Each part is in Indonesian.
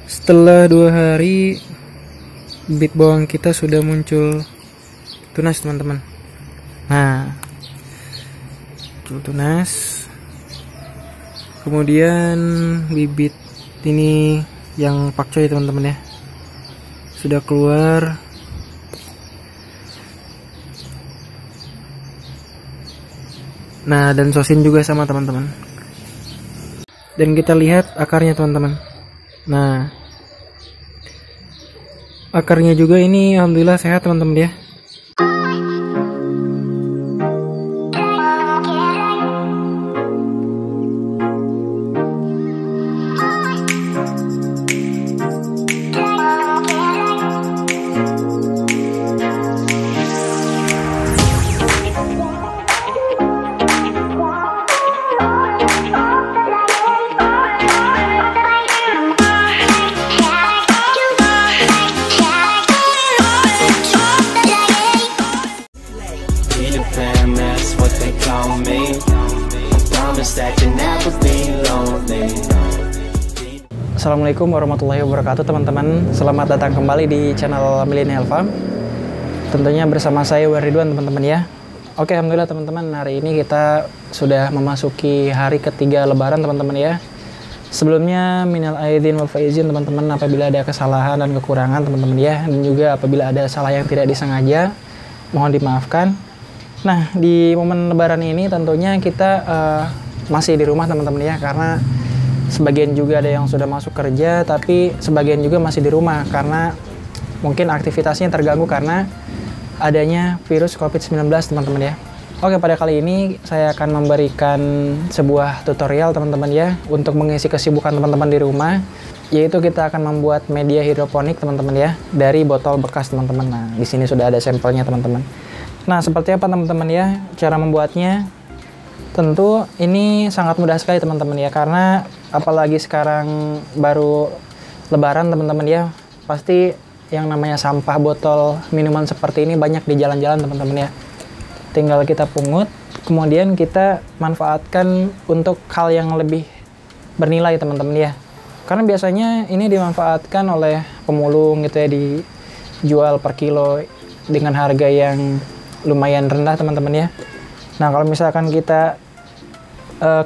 Setelah 2 hari, bibit bawang kita sudah muncul tunas, teman-teman. Nah, muncul tunas. Kemudian bibit ini yang pakcoy, teman-teman ya, sudah keluar. Nah, dan sosin juga sama, teman-teman. Dan kita lihat akarnya, teman-teman. Nah, akarnya juga ini alhamdulillah sehat, teman-teman ya. Assalamualaikum warahmatullahi wabarakatuh, teman-teman. Selamat datang kembali di channel Millennial Farm. Tentunya bersama saya Ridwan, teman-teman ya. Oke, alhamdulillah teman-teman, hari ini kita sudah memasuki hari ketiga lebaran, teman-teman ya. Sebelumnya minal aidin wal faizin, teman-teman, apabila ada kesalahan dan kekurangan, teman-teman ya, dan juga apabila ada salah yang tidak disengaja, mohon dimaafkan. Nah, di momen lebaran ini tentunya kita masih di rumah, teman-teman ya, karena sebagian juga ada yang sudah masuk kerja, tapi sebagian juga masih di rumah karena mungkin aktivitasnya terganggu karena adanya virus COVID-19, teman-teman ya. Oke, pada kali ini saya akan memberikan sebuah tutorial, teman-teman ya, untuk mengisi kesibukan teman-teman di rumah, yaitu kita akan membuat media hidroponik, teman-teman ya, dari botol bekas, teman-teman. Nah, di sini sudah ada sampelnya, teman-teman. Nah, seperti apa, teman-teman ya, cara membuatnya? Tentu ini sangat mudah sekali, teman-teman ya, karena apalagi sekarang baru lebaran, teman-teman ya, pasti yang namanya sampah botol minuman seperti ini banyak di jalan-jalan, teman-teman ya. Tinggal kita pungut, kemudian kita manfaatkan untuk hal yang lebih bernilai, teman-teman ya. Karena biasanya ini dimanfaatkan oleh pemulung gitu ya, dijual per kilo dengan harga yang lumayan rendah, teman-teman ya. Nah, kalau misalkan kita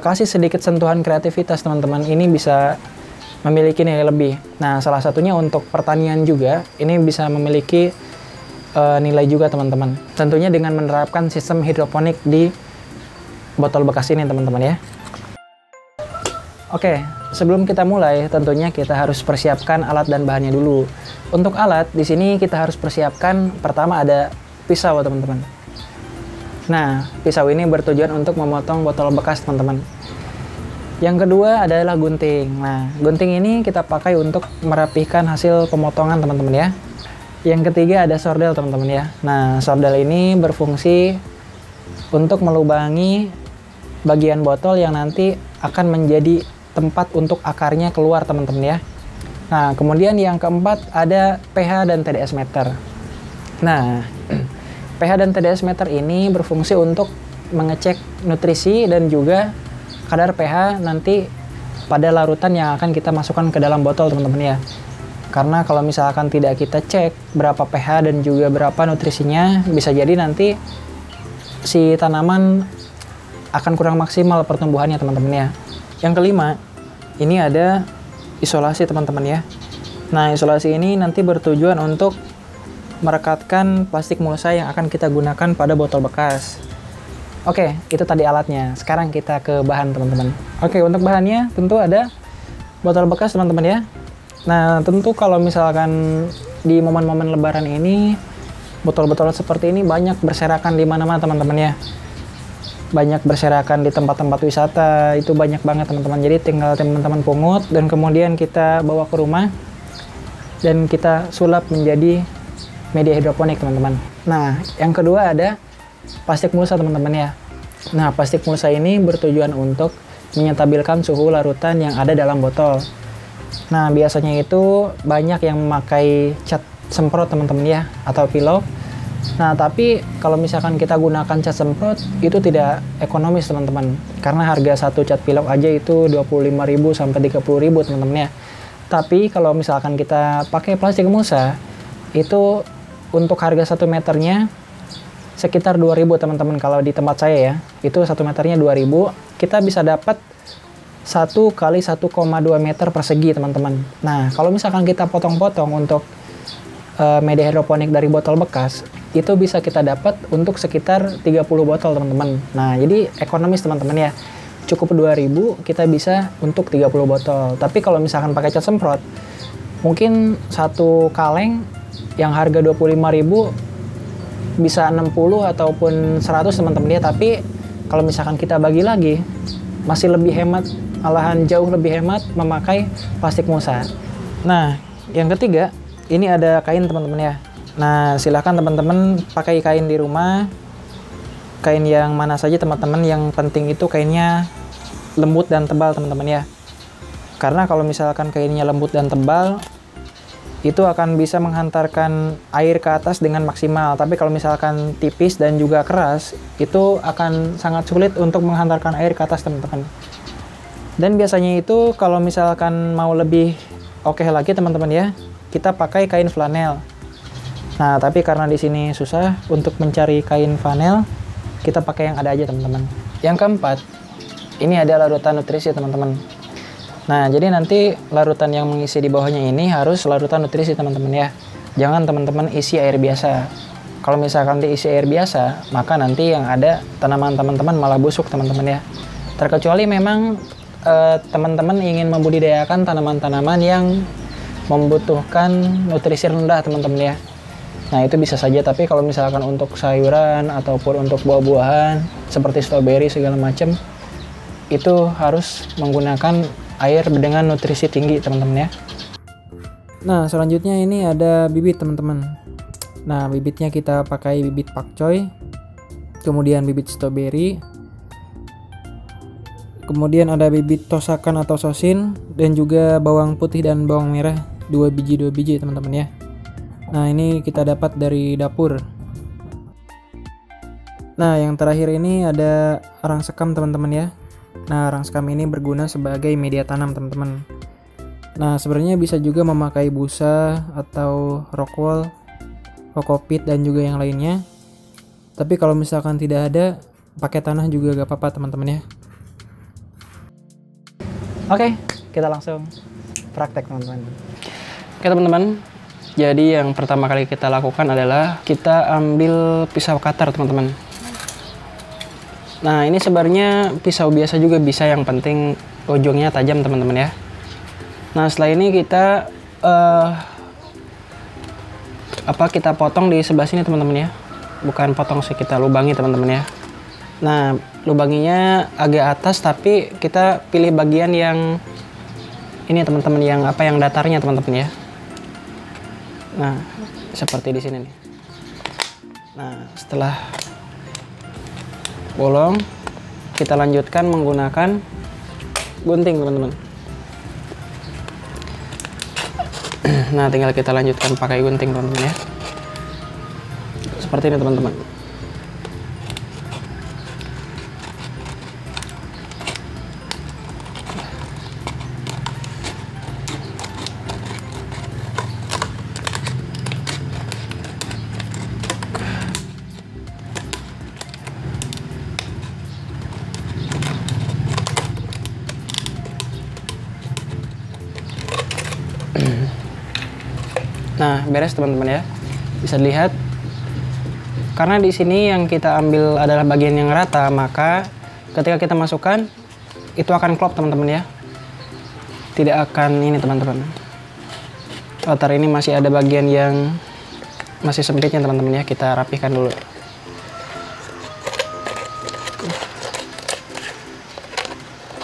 kasih sedikit sentuhan kreativitas, teman-teman, ini bisa memiliki nilai lebih. Nah, salah satunya untuk pertanian juga, ini bisa memiliki nilai juga, teman-teman. Tentunya dengan menerapkan sistem hidroponik di botol bekas ini, teman-teman ya. Oke, sebelum kita mulai, tentunya kita harus persiapkan alat dan bahannya dulu. Untuk alat, di sini kita harus persiapkan, pertama ada pisau, teman-teman. Nah, pisau ini bertujuan untuk memotong botol bekas, teman-teman. Yang kedua adalah gunting. Nah, gunting ini kita pakai untuk merapihkan hasil pemotongan, teman-teman ya. Yang ketiga ada sordel, teman-teman ya. Nah, sordel ini berfungsi untuk melubangi bagian botol yang nanti akan menjadi tempat untuk akarnya keluar, teman-teman ya. Nah, kemudian yang keempat ada pH dan TDS meter. Nah, pH dan TDS meter ini berfungsi untuk mengecek nutrisi dan juga kadar pH nanti pada larutan yang akan kita masukkan ke dalam botol, teman-teman ya. Karena kalau misalkan tidak kita cek berapa pH dan juga berapa nutrisinya, bisa jadi nanti si tanaman akan kurang maksimal pertumbuhannya, teman-teman ya. Yang kelima, ini ada isolasi, teman-teman ya. Nah, isolasi ini nanti bertujuan untuk merekatkan plastik mulsa yang akan kita gunakan pada botol bekas. Oke, itu tadi alatnya. Sekarang kita ke bahan, teman-teman. Oke, untuk bahannya tentu ada botol bekas, teman-teman ya. Nah, tentu kalau misalkan di momen-momen lebaran ini, botol-botol seperti ini banyak berserakan di mana-mana, teman-teman ya. Banyak berserakan di tempat-tempat wisata, itu banyak banget, teman-teman. Jadi tinggal teman-teman pungut dan kemudian kita bawa ke rumah dan kita sulap menjadi media hidroponik, teman-teman. Nah, yang kedua ada plastik mulsa, teman-teman ya. Nah, plastik mulsa ini bertujuan untuk menyetabilkan suhu larutan yang ada dalam botol. Nah, biasanya itu banyak yang memakai cat semprot, teman-teman ya, atau pilok. Nah, tapi kalau misalkan kita gunakan cat semprot, itu tidak ekonomis, teman-teman. Karena harga satu cat pilok aja itu 25.000 sampai 30.000, teman-teman ya. Tapi kalau misalkan kita pakai plastik musa, itu untuk harga 1 meternya sekitar 2.000 teman-teman. Kalau di tempat saya ya, itu 1 meternya 2.000. Kita bisa dapat 1 kali 1,2 meter persegi teman-teman. Nah, kalau misalkan kita potong-potong untuk media hidroponik dari botol bekas, itu bisa kita dapat untuk sekitar 30 botol teman-teman. Nah, jadi ekonomis teman-teman ya. Cukup 2.000 kita bisa untuk 30 botol. Tapi kalau misalkan pakai cat semprot, mungkin satu kaleng yang harga 25.000 bisa 60 ataupun 100 teman-teman ya. Tapi kalau misalkan kita bagi lagi, masih lebih hemat, malahan jauh lebih hemat memakai plastik musa. Nah, yang ketiga, ini ada kain teman-teman ya. Nah, silahkan teman-teman pakai kain di rumah. Kain yang mana saja teman-teman, yang penting itu kainnya lembut dan tebal teman-teman ya. Karena kalau misalkan kainnya lembut dan tebal, itu akan bisa menghantarkan air ke atas dengan maksimal. Tapi kalau misalkan tipis dan juga keras, itu akan sangat sulit untuk menghantarkan air ke atas teman-teman. Dan biasanya itu kalau misalkan mau lebih oke lagi teman-teman ya, kita pakai kain flanel. Nah, tapi karena di sini susah untuk mencari kain flanel, kita pakai yang ada aja teman-teman. Yang keempat, ini ada larutan nutrisi teman-teman. Nah, jadi nanti larutan yang mengisi di bawahnya ini harus larutan nutrisi teman-teman ya. Jangan teman-teman isi air biasa. Kalau misalkan diisi air biasa, maka nanti yang ada tanaman teman-teman malah busuk teman-teman ya. Terkecuali memang teman-teman ingin membudidayakan tanaman-tanaman yang membutuhkan nutrisi rendah teman-teman ya. Nah, itu bisa saja, tapi kalau misalkan untuk sayuran ataupun untuk buah-buahan seperti stroberi segala macam, itu harus menggunakan air dengan nutrisi tinggi teman-teman ya. Nah, selanjutnya ini ada bibit teman-teman. Nah, bibitnya kita pakai bibit pakcoy, kemudian bibit stroberi, kemudian ada bibit tosakan atau sosin, dan juga bawang putih dan bawang merah 2 biji teman-teman ya. Nah, ini kita dapat dari dapur. Nah, yang terakhir ini ada arang sekam teman-teman ya. Nah, arang sekam ini berguna sebagai media tanam teman-teman. Nah, sebenarnya bisa juga memakai busa atau rockwool, kokopit dan juga yang lainnya. Tapi kalau misalkan tidak ada, pakai tanah juga gak apa-apa teman-teman ya. Oke, kita langsung praktek teman-teman. Oke teman-teman, jadi yang pertama kali kita lakukan adalah kita ambil pisau cutter teman-teman. Nah, ini sebenarnya pisau biasa juga bisa, yang penting ujungnya tajam teman-teman ya. Nah, setelah ini kita kita potong di sebelah sini teman-teman ya. Bukan potong sih, kita lubangi teman-teman ya. Nah, lubanginya agak atas, tapi kita pilih bagian yang ini teman-teman, yang yang datarnya teman-teman ya. Nah, seperti di sini nih. Nah, setelah bolong, kita lanjutkan menggunakan gunting teman-teman. Nah, tinggal kita lanjutkan pakai gunting teman-teman ya. Seperti ini teman-teman. Nah, beres teman-teman ya. Bisa dilihat, karena di sini yang kita ambil adalah bagian yang rata, maka ketika kita masukkan itu akan klop teman-teman ya. Tidak akan ini teman-teman. Latar ini masih ada bagian yang masih sempitnya teman-teman ya. Kita rapihkan dulu.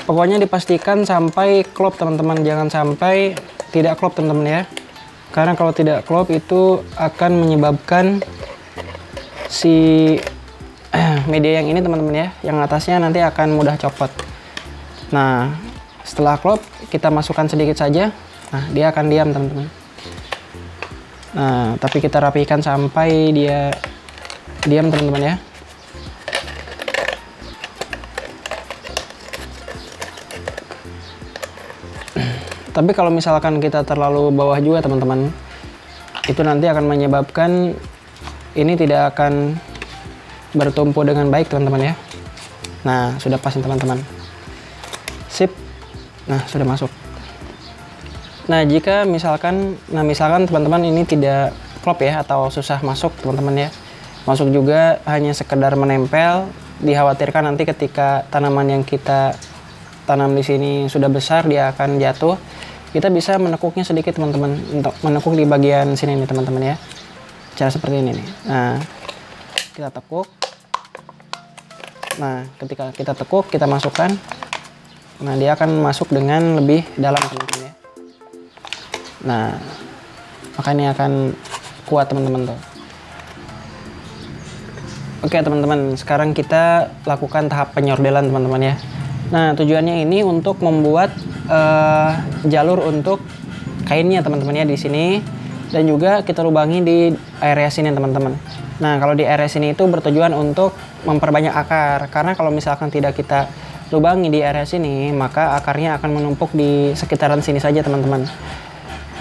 Pokoknya dipastikan sampai klop teman-teman, jangan sampai tidak klop teman-teman ya. Karena kalau tidak klop itu akan menyebabkan si media yang ini teman-teman ya, yang atasnya nanti akan mudah copot. Nah, setelah klop kita masukkan sedikit saja. Nah, dia akan diam teman-teman. Nah, tapi kita rapikan sampai dia diam teman-teman ya. Tapi kalau misalkan kita terlalu bawah juga teman-teman, itu nanti akan menyebabkan ini tidak akan bertumpu dengan baik teman-teman ya. Nah, sudah pas teman-teman. Sip. Nah, sudah masuk. Nah, jika misalkan teman-teman ini tidak klop ya, atau susah masuk teman-teman ya. Masuk juga hanya sekedar menempel, dikhawatirkan nanti ketika tanaman yang kita tanam di sini sudah besar dia akan jatuh. Kita bisa menekuknya sedikit teman-teman, untuk menekuk di bagian sini nih teman-teman ya. Cara seperti ini nih. Nah, kita tekuk. Nah, ketika kita tekuk, kita masukkan. Nah, dia akan masuk dengan lebih dalam teman-teman ya. Nah, makanya akan kuat teman-teman tuh. Oke teman-teman, sekarang kita lakukan tahap penyordelan teman-teman ya. Nah, tujuannya ini untuk membuat jalur untuk kainnya teman-teman ya di sini, dan juga kita lubangi di area sini teman-teman. Nah, kalau di area sini itu bertujuan untuk memperbanyak akar, karena kalau misalkan tidak kita lubangi di area sini, maka akarnya akan menumpuk di sekitaran sini saja teman-teman.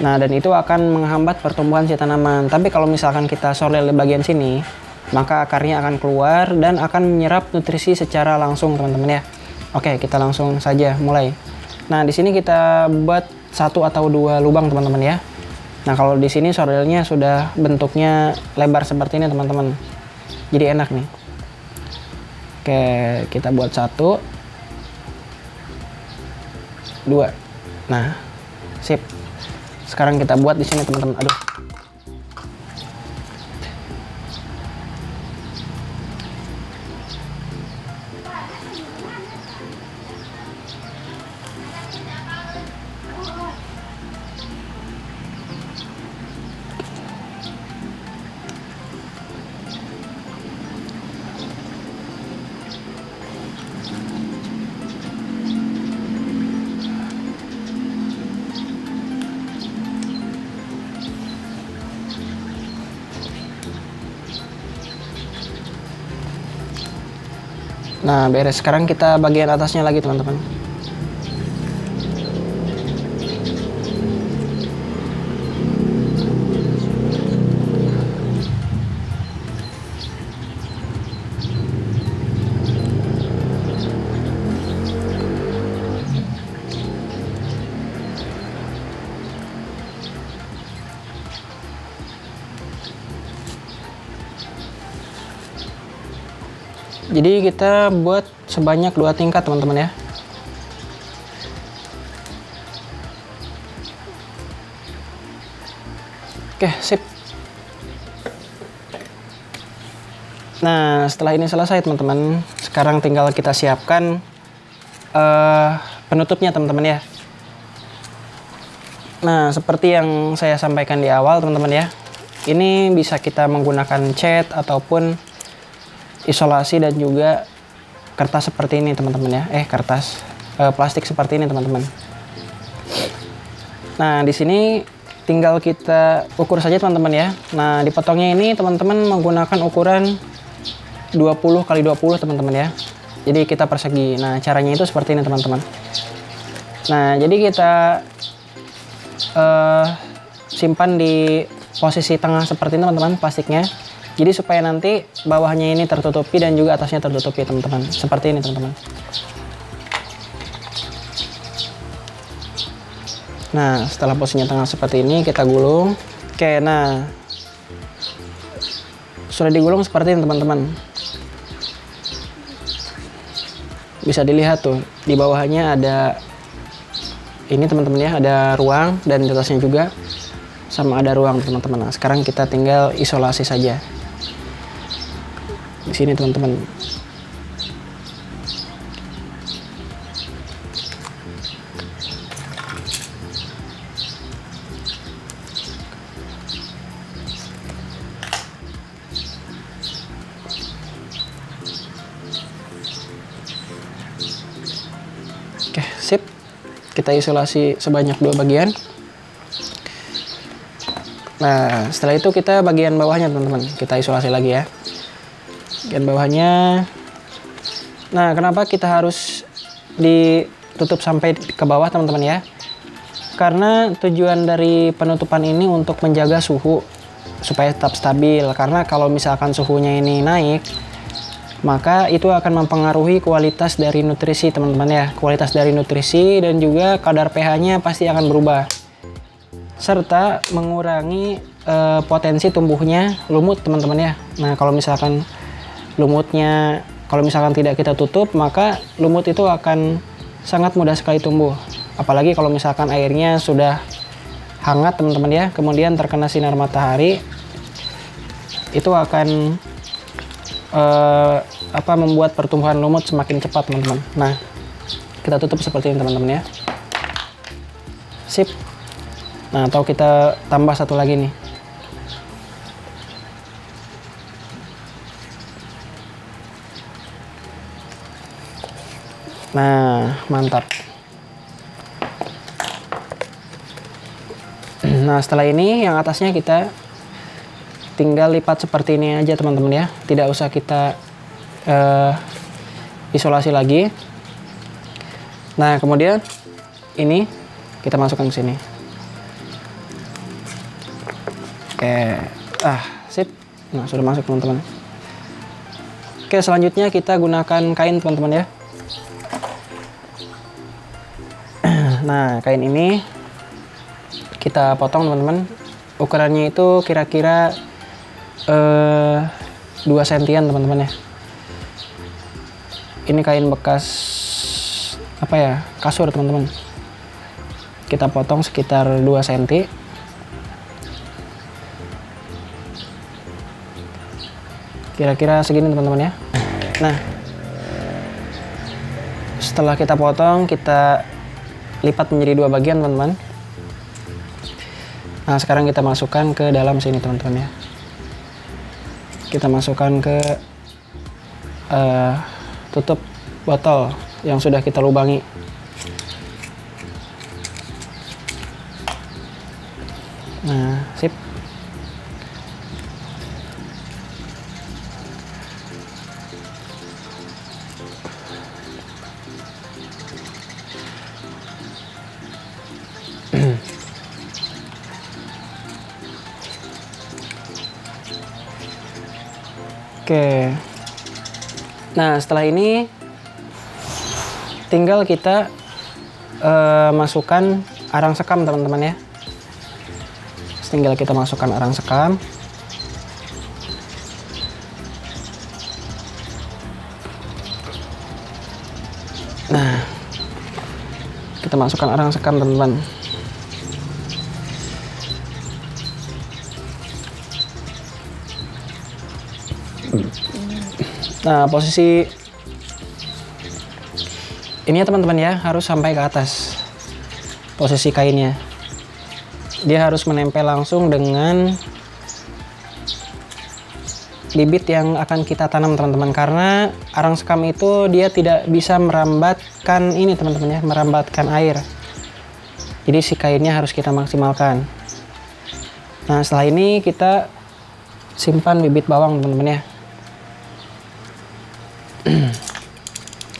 Nah, dan itu akan menghambat pertumbuhan si tanaman. Tapi kalau misalkan kita sordel di bagian sini, maka akarnya akan keluar dan akan menyerap nutrisi secara langsung teman-teman ya. Oke, kita langsung saja mulai. Nah, di sini kita buat 1 atau 2 lubang teman-teman ya. Nah, kalau di sini sordelnya sudah bentuknya lebar seperti ini teman-teman. Jadi enak nih. Oke, kita buat 1, 2. Nah, sip. Sekarang kita buat di sini teman-teman. Aduh. Nah, beres. Sekarang kita bagian atasnya lagi teman-teman. Jadi kita buat sebanyak 2 tingkat teman-teman ya. Oke, sip. Nah, setelah ini selesai teman-teman, sekarang tinggal kita siapkan penutupnya teman-teman ya. Nah, seperti yang saya sampaikan di awal teman-teman ya, ini bisa kita menggunakan cat ataupun isolasi dan juga kertas seperti ini teman-teman ya. Kertas plastik seperti ini teman-teman. Nah, di sini tinggal kita ukur saja teman-teman ya. Nah, dipotongnya ini teman-teman menggunakan ukuran 20 x 20 teman-teman ya. Jadi kita persegi. Nah, caranya itu seperti ini teman-teman. Nah, jadi kita simpan di posisi tengah seperti ini teman-teman plastiknya. Jadi supaya nanti bawahnya ini tertutupi dan juga atasnya tertutupi teman-teman. Seperti ini teman-teman. Nah, setelah posisinya tengah seperti ini kita gulung. Oke, nah sudah digulung seperti ini teman-teman. Bisa dilihat tuh di bawahnya ada ini teman-teman ya, ada ruang, dan di atasnya juga sama ada ruang teman-teman. Nah, sekarang kita tinggal isolasi saja. Di sini teman-teman. Oke, sip. Kita isolasi sebanyak 2 bagian. Nah, setelah itu kita bagian bawahnya teman-teman, kita isolasi lagi ya. Bagian bawahnya. Nah, kenapa kita harus ditutup sampai ke bawah teman-teman ya? Karena tujuan dari penutupan ini untuk menjaga suhu supaya tetap stabil. Karena kalau misalkan suhunya ini naik, maka itu akan mempengaruhi kualitas dari nutrisi teman-teman ya. Kualitas dari nutrisi dan juga kadar pH-nya pasti akan berubah. Serta mengurangi potensi tumbuhnya lumut teman-teman ya. Nah kalau misalkan lumutnya, kalau misalkan tidak kita tutup, maka lumut itu akan sangat mudah sekali tumbuh. Apalagi kalau misalkan airnya sudah hangat teman-teman ya, kemudian terkena sinar matahari, itu akan membuat pertumbuhan lumut semakin cepat teman-teman. Nah kita tutup seperti ini teman-teman ya. Sip. Nah atau kita tambah satu lagi nih. Nah mantap. Nah setelah ini yang atasnya kita tinggal lipat seperti ini aja teman-teman ya, tidak usah kita isolasi lagi. Nah kemudian ini kita masukkan ke sini. Oke, sip. Nah sudah masuk teman-teman. Oke selanjutnya kita gunakan kain teman-teman ya. Nah kain ini kita potong teman-teman, ukurannya itu kira-kira 2 sentian teman-teman ya. Ini kain bekas kasur teman-teman. Kita potong sekitar 2 cm. Kira-kira segini teman-teman ya. Nah setelah kita potong, kita lipat menjadi 2 bagian teman-teman. Nah sekarang kita masukkan ke dalam sini teman-teman ya. Kita masukkan ke tutup botol yang sudah kita lubangi. Nah sip. Oke, nah setelah ini tinggal kita masukkan arang sekam teman-teman ya. Tinggal kita masukkan arang sekam. Nah kita masukkan arang sekam teman-teman. Nah posisi ini ya teman-teman ya, harus sampai ke atas posisi kainnya. Dia harus menempel langsung dengan bibit yang akan kita tanam teman-teman, karena arang sekam itu dia tidak bisa merambatkan ini teman-teman ya, merambatkan air. Jadi si kainnya harus kita maksimalkan. Nah setelah ini kita simpan bibit bawang teman-teman ya.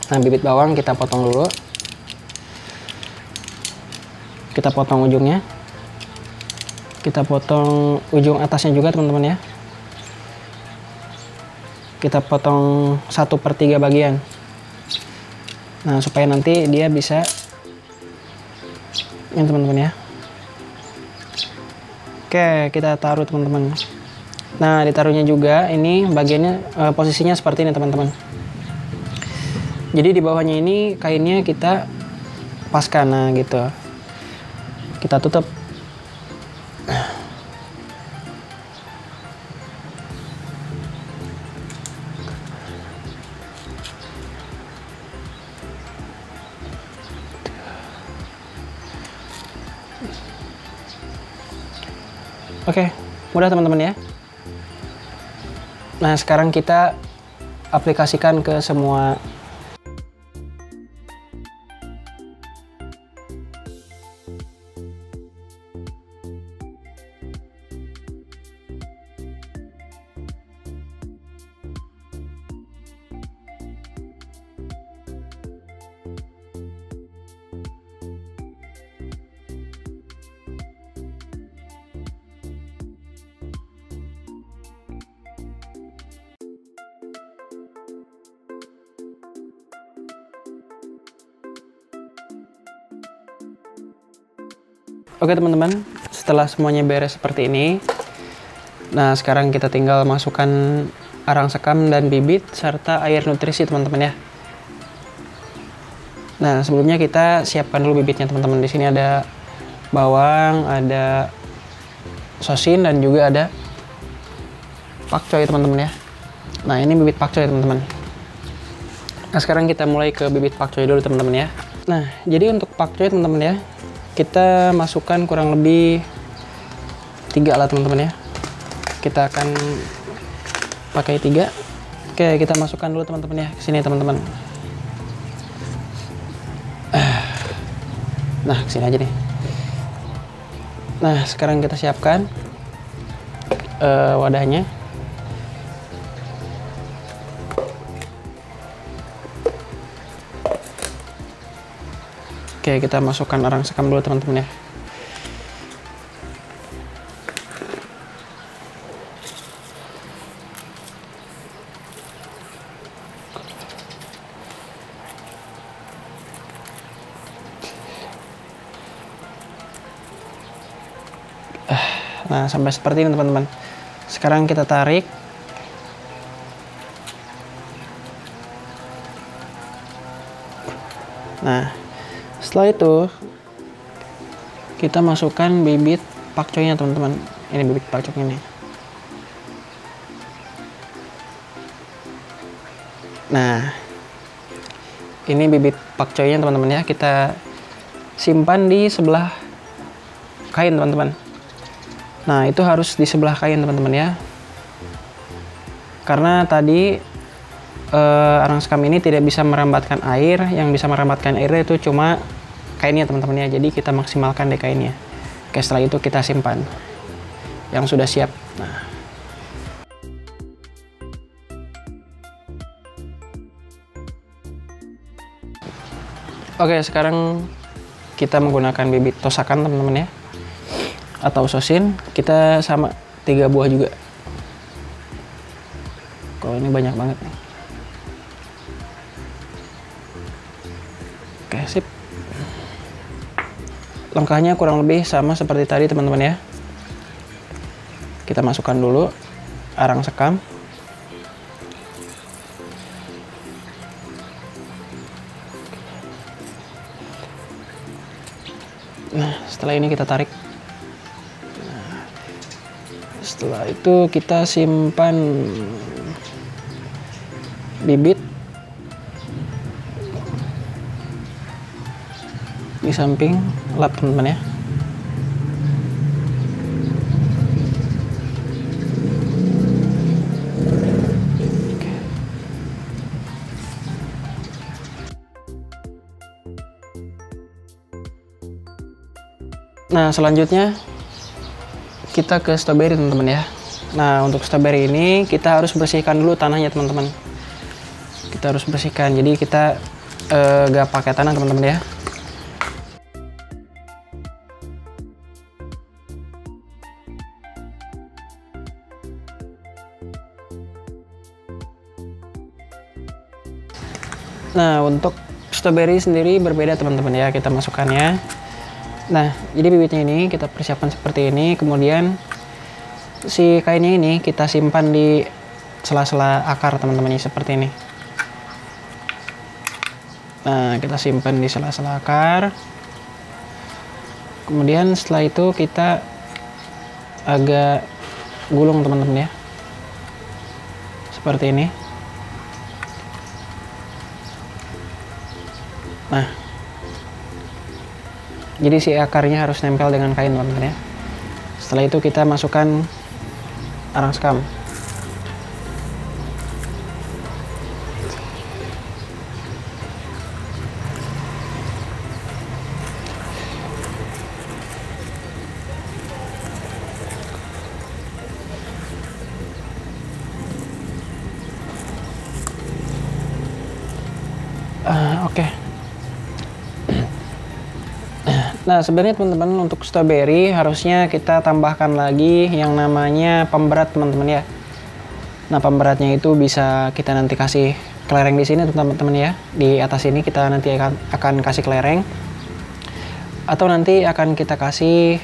Nah bibit bawang kita potong dulu. Kita potong ujungnya. Kita potong ujung atasnya juga teman-teman ya. Kita potong 1/3 bagian. Nah supaya nanti dia bisa ini teman-teman ya. Oke kita taruh teman-teman. Nah ditaruhnya juga ini bagiannya posisinya seperti ini teman-teman. Jadi di bawahnya ini kainnya kita paskan, nah gitu. Kita tutup. Oke, mudah teman-teman ya. Nah sekarang kita aplikasikan ke semua Oke teman-teman, setelah semuanya beres seperti ini, nah sekarang kita tinggal masukkan arang sekam dan bibit serta air nutrisi teman-teman ya. Nah sebelumnya kita siapkan dulu bibitnya teman-teman. Di sini ada bawang, ada sosin, dan juga ada pakcoy teman-teman ya. Nah ini bibit pakcoy teman-teman. Nah sekarang kita mulai ke bibit pakcoy dulu teman-teman ya. Nah jadi untuk pakcoy teman-teman ya, kita masukkan kurang lebih 3 alat teman-teman ya. Kita akan pakai 3. Oke, kita masukkan dulu teman-teman ya ke sini teman-teman. Nah kesini aja nih. Nah sekarang kita siapkan wadahnya. Oke, kita masukkan arang sekam dulu teman-teman ya. Nah, sampai seperti ini teman-teman. Sekarang kita tarik. Nah, setelah itu kita masukkan bibit pakcoynya teman-teman. Ini bibit pakcoynya nih. Nah, ini bibit pakcoynya teman-teman ya. Kita simpan di sebelah kain teman-teman. Nah itu harus di sebelah kain teman-teman ya. Karena tadi arang sekam ini tidak bisa merambatkan air. Yang bisa merambatkan air itu cuma kainnya teman-teman ya. Jadi kita maksimalkan deh kainnya. Oke, setelah itu kita simpan yang sudah siap. Nah, oke, sekarang kita menggunakan bibit tosakan teman-teman ya, atau sosin. Kita sama 3 buah juga. Kalau ini banyak banget nih. Oke, sip. Langkahnya kurang lebih sama seperti tadi teman-teman ya. Kita masukkan dulu arang sekam. Nah setelah ini kita tarik. Setelah itu kita simpan bibit di samping lap teman-teman ya. Nah selanjutnya kita ke stroberi teman-teman ya. Nah untuk stroberi ini kita harus bersihkan dulu tanahnya teman-teman. Kita harus bersihkan. Jadi kita gak pakai tanah teman-teman ya. Nah untuk stroberi sendiri berbeda teman-teman ya, kita masukkannya. Nah jadi bibitnya ini kita persiapkan seperti ini. Kemudian si kainnya ini kita simpan di sela-sela akar teman-teman ini seperti ini. Nah kita simpan di sela-sela akar. Kemudian setelah itu kita agak gulung teman-teman ya, seperti ini. Nah jadi si akarnya harus nempel dengan kain teman-teman ya. Setelah itu kita masukkan arang sekam. Oke. Nah sebenarnya teman-teman untuk stroberi harusnya kita tambahkan lagi yang namanya pemberat teman-teman ya. Nah pemberatnya itu bisa kita nanti kasih kelereng di sini teman-teman ya. Di atas ini kita nanti akan kasih kelereng. Atau nanti akan kita kasih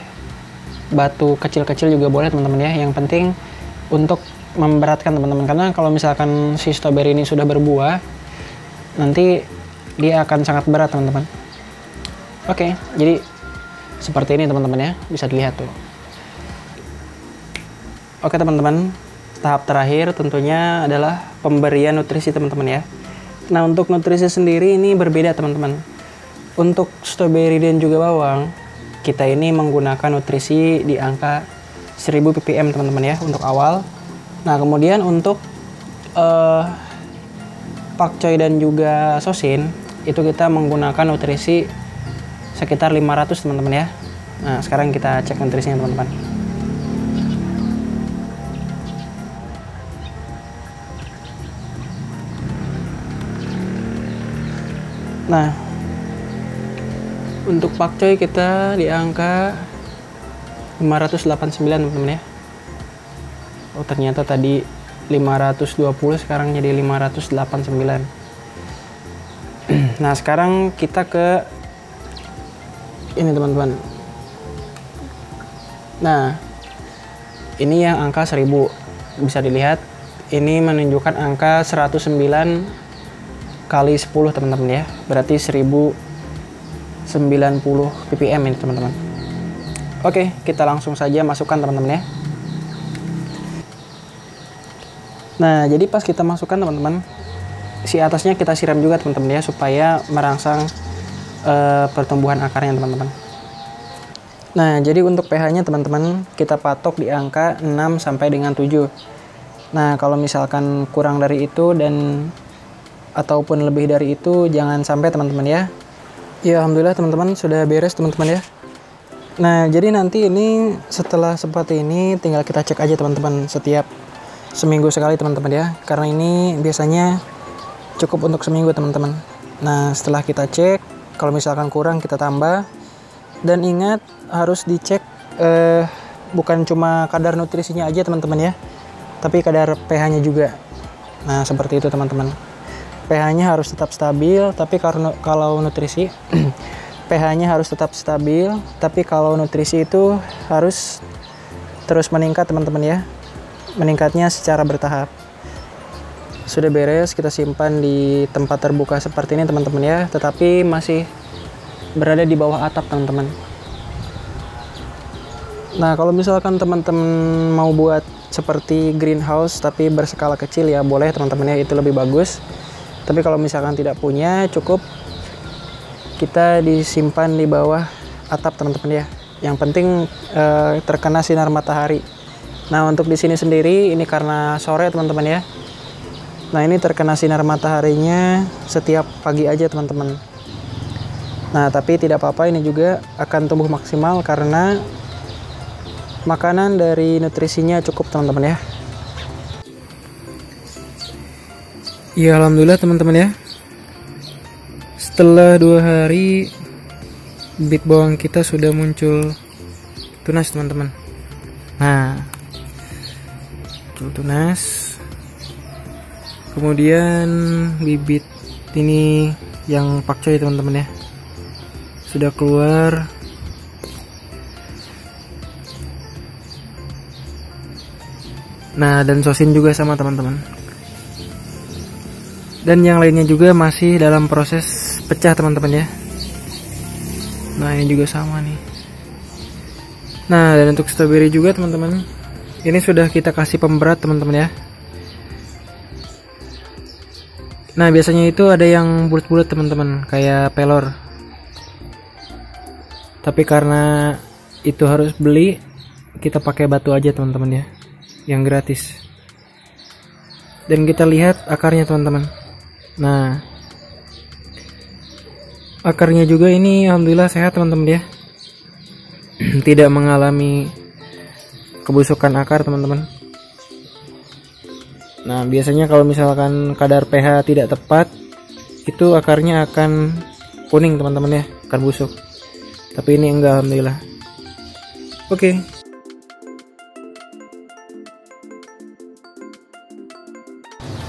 batu kecil-kecil juga boleh teman-teman ya. Yang penting untuk memberatkan teman-teman, karena kalau misalkan si stroberi ini sudah berbuah, nanti dia akan sangat berat teman-teman. Oke, jadi seperti ini teman-teman ya, bisa dilihat tuh. Oke teman-teman, tahap terakhir tentunya adalah pemberian nutrisi teman-teman ya. Nah, untuk nutrisi sendiri ini berbeda teman-teman. Untuk stroberi dan juga bawang, kita ini menggunakan nutrisi di angka 1000 ppm teman-teman ya untuk awal. Nah, kemudian untuk pakcoy dan juga sosin itu kita menggunakan nutrisi sekitar 500 teman-teman ya. Nah, sekarang kita cek nutrisinya teman-teman. Nah, untuk pakcoy kita di angka 589 teman-teman ya. Oh, ternyata tadi 520, sekarang jadi 589. Nah, sekarang kita ke ini teman-teman. Nah, ini yang angka 1000. Bisa dilihat ini menunjukkan angka 109 kali 10 teman-teman ya, berarti 1090 ppm ini teman-teman. Oke, kita langsung saja masukkan teman-teman ya. Nah, jadi pas kita masukkan teman-teman, si atasnya kita siram juga teman-teman ya, supaya merangsang pertumbuhan akarnya teman-teman. Nah, jadi untuk pH-nya teman-teman kita patok di angka 6 sampai dengan 7. Nah, kalau misalkan kurang dari itu dan ataupun lebih dari itu jangan sampai teman-teman ya. Ya, alhamdulillah teman-teman sudah beres teman-teman ya. Nah, jadi nanti ini setelah seperti ini tinggal kita cek aja teman-teman setiap seminggu sekali teman-teman ya, karena ini biasanya cukup untuk seminggu teman-teman. Nah, setelah kita cek, kalau misalkan kurang kita tambah, dan ingat harus dicek bukan cuma kadar nutrisinya aja teman-teman ya, tapi kadar pH-nya juga. Nah, seperti itu teman-teman. pH-nya harus tetap stabil, tapi kalau nutrisi pH-nya harus tetap stabil, tapi kalau nutrisi itu harus terus meningkat teman-teman ya. Meningkatnya secara bertahap. Sudah beres, kita simpan di tempat terbuka seperti ini teman-teman ya, tetapi masih berada di bawah atap teman-teman. Nah, kalau misalkan teman-teman mau buat seperti greenhouse tapi berskala kecil ya boleh teman-teman ya, itu lebih bagus. Tapi kalau misalkan tidak punya, cukup kita disimpan di bawah atap teman-teman ya. Yang penting terkena sinar matahari. Nah, untuk di sini sendiri ini karena sore teman-teman ya. Nah, ini terkena sinar mataharinya setiap pagi aja teman-teman. Nah, tapi tidak apa-apa, ini juga akan tumbuh maksimal karena makanan dari nutrisinya cukup teman-teman ya. Ya, alhamdulillah teman-teman ya. Setelah 2 hari bibit bawang kita sudah muncul tunas teman-teman. Nah, muncul tunas. Kemudian bibit ini yang pakcoy teman-teman ya sudah keluar. Nah, dan sosin juga sama teman-teman. Dan yang lainnya juga masih dalam proses pecah teman-teman ya. Nah, ini juga sama nih. Nah, dan untuk stroberi juga teman-teman, ini sudah kita kasih pemberat teman-teman ya. Nah, biasanya itu ada yang bulat-bulat teman-teman, kayak pelor. Tapi karena itu harus beli, kita pakai batu aja teman-teman ya, yang gratis. Dan kita lihat akarnya teman-teman. Nah, akarnya juga ini alhamdulillah sehat teman-teman ya. Tidak mengalami kebusukan akar teman-teman. Nah, biasanya kalau misalkan kadar pH tidak tepat, itu akarnya akan kuning teman-teman ya, akan busuk. Tapi ini enggak, alhamdulillah. Oke.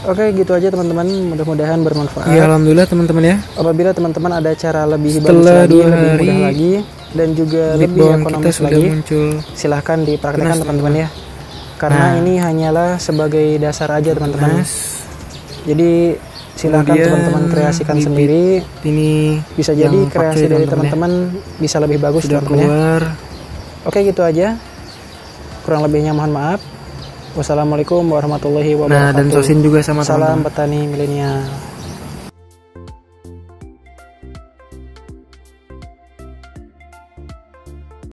Oke, gitu aja teman-teman. Mudah-mudahan bermanfaat. Ya, alhamdulillah teman-teman ya. Apabila teman-teman ada cara lebih Setelah bagus lagi, 2 lebih hari, mudah lagi, dan juga lebih Bitbon kita ekonomis sudah lagi, muncul. silahkan dipraktekkan Tunas, teman-teman ya. Karena Nah. ini hanyalah sebagai dasar aja teman-teman. Tunas. Jadi silahkan Kemudian teman-teman kreasikan bibit sendiri. Ini Bisa jadi yang kreasi pakai dari teman-teman teman-teman bisa lebih bagus sudah teman-teman ya. keluar. Oke, gitu aja. Kurang lebihnya mohon maaf. Wassalamualaikum warahmatullahi wabarakatuh. Nah, dan Sosin juga sama Salam teman-teman. petani milenial.